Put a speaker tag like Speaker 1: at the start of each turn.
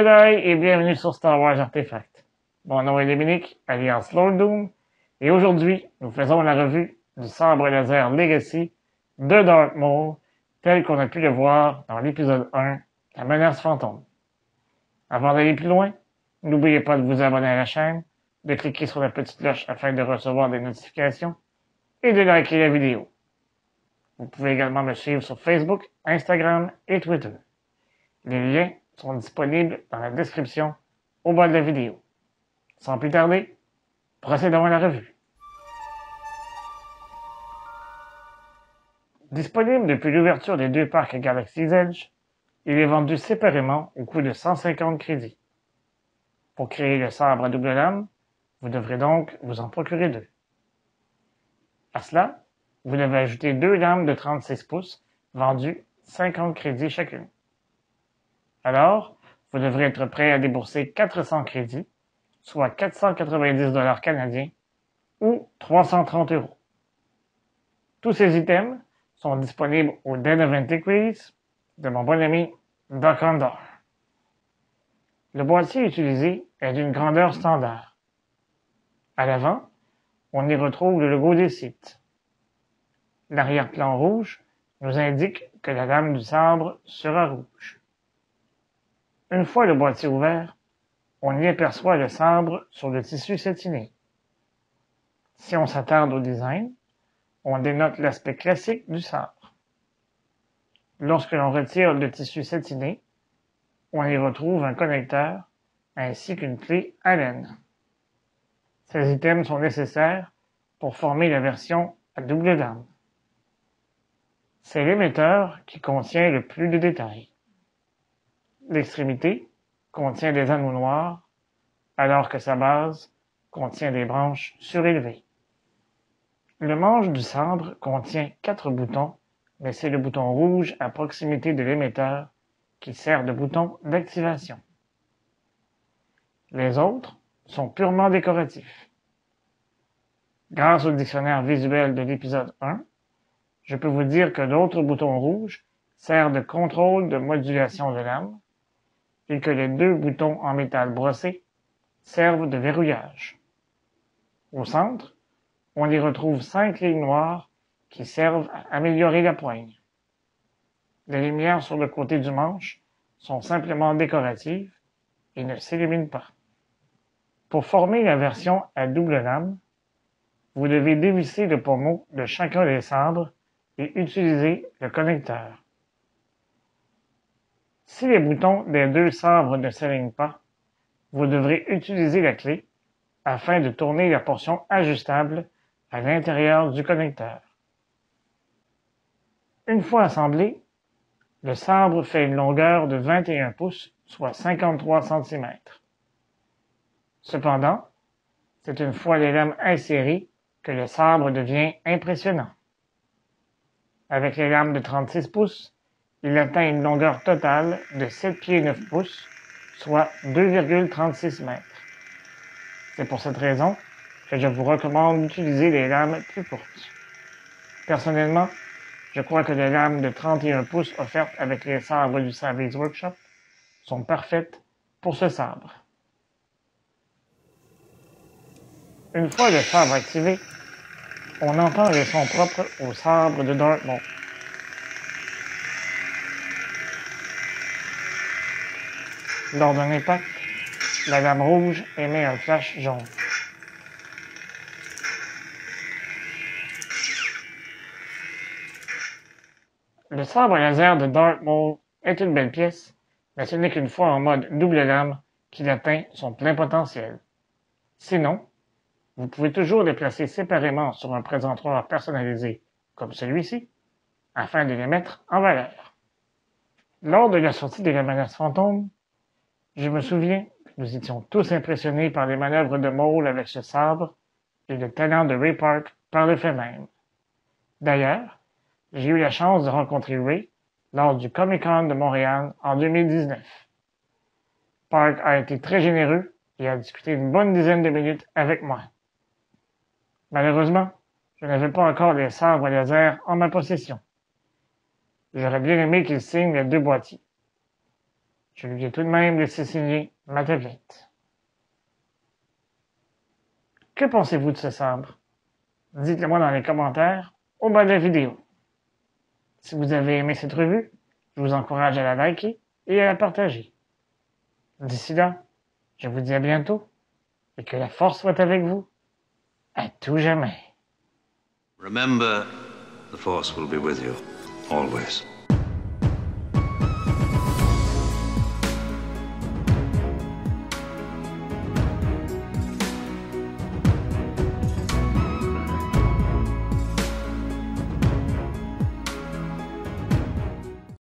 Speaker 1: Jedi et bienvenue sur Star Wars Artefact. Mon nom est Dominique, alias Lord Doom, et aujourd'hui, nous faisons la revue du sabre laser Legacy de Darth Maul, tel qu'on a pu le voir dans l'épisode 1, La menace fantôme. Avant d'aller plus loin, n'oubliez pas de vous abonner à la chaîne, de cliquer sur la petite cloche afin de recevoir des notifications, et de liker la vidéo. Vous pouvez également me suivre sur Facebook, Instagram et Twitter. Les liens sont disponibles dans la description au bas de la vidéo. Sans plus tarder, procédons à la revue. Disponible depuis l'ouverture des deux parcs Galaxy's Edge, il est vendu séparément au coût de 150 crédits. Pour créer le sabre à double lame, vous devrez donc vous en procurer deux. À cela, vous devez ajouter deux lames de 36 pouces vendues 50 crédits chacune. Alors, vous devrez être prêt à débourser 400 crédits, soit 490 $ canadiens ou 330 €. Tous ces items sont disponibles au Den of Antiquities de mon bon ami Doc Ondar. Le boîtier utilisé est d'une grandeur standard. À l'avant, on y retrouve le logo des Sith. L'arrière-plan rouge nous indique que la lame du sabre sera rouge. Une fois le boîtier ouvert, on y aperçoit le sabre sur le tissu satiné. Si on s'attarde au design, on dénote l'aspect classique du sabre. Lorsque l'on retire le tissu satiné, on y retrouve un connecteur ainsi qu'une clé Allen. Ces items sont nécessaires pour former la version à double lame. C'est l'émetteur qui contient le plus de détails. L'extrémité contient des anneaux noirs, alors que sa base contient des branches surélevées. Le manche du sabre contient 4 boutons, mais c'est le bouton rouge à proximité de l'émetteur qui sert de bouton d'activation. Les autres sont purement décoratifs. Grâce au dictionnaire visuel de l'épisode 1, je peux vous dire que l'autre bouton rouge sert de contrôle de modulation de lame et que les deux boutons en métal brossé servent de verrouillage. Au centre, on y retrouve 5 lignes noires qui servent à améliorer la poigne. Les lumières sur le côté du manche sont simplement décoratives et ne s'illuminent pas. Pour former la version à double lame, vous devez dévisser le pommeau de chacun des sabres et utiliser le connecteur. Si les boutons des deux sabres ne s'alignent pas, vous devrez utiliser la clé afin de tourner la portion ajustable à l'intérieur du connecteur. Une fois assemblé, le sabre fait une longueur de 21 pouces, soit 53 cm. Cependant, c'est une fois les lames insérées que le sabre devient impressionnant. Avec les lames de 36 pouces, il atteint une longueur totale de 7 pieds 9 pouces, soit 2,36 mètres. C'est pour cette raison que je vous recommande d'utiliser les lames plus courtes. Personnellement, je crois que les lames de 31 pouces offertes avec les sabres du Savage Workshop sont parfaites pour ce sabre. Une fois le sabre activé, on entend le son propre au sabre de Darth Maul. Lors d'un impact, la lame rouge émet un flash jaune. Le sabre laser de Darth Maul est une belle pièce, mais ce n'est qu'une fois en mode double lame qu'il atteint son plein potentiel. Sinon, vous pouvez toujours les placer séparément sur un présentoir personnalisé, comme celui-ci, afin de les mettre en valeur. Lors de la sortie de la menace fantôme, je me souviens que nous étions tous impressionnés par les manœuvres de Maul avec ce sabre et le talent de Ray Park par le fait même. D'ailleurs, j'ai eu la chance de rencontrer Ray lors du Comic-Con de Montréal en 2019. Park a été très généreux et a discuté une bonne dizaine de minutes avec moi. Malheureusement, je n'avais pas encore les sabres laser en ma possession. J'aurais bien aimé qu'il signe les deux boîtiers. Je lui ai tout de même laissé signer ma tablette. Que pensez-vous de ce sabre? Dites-le-moi dans les commentaires au bas de la vidéo. Si vous avez aimé cette revue, je vous encourage à la liker et à la partager. D'ici là, je vous dis à bientôt et que la force soit avec vous à tout jamais.
Speaker 2: Remember, the Force will be with you, always.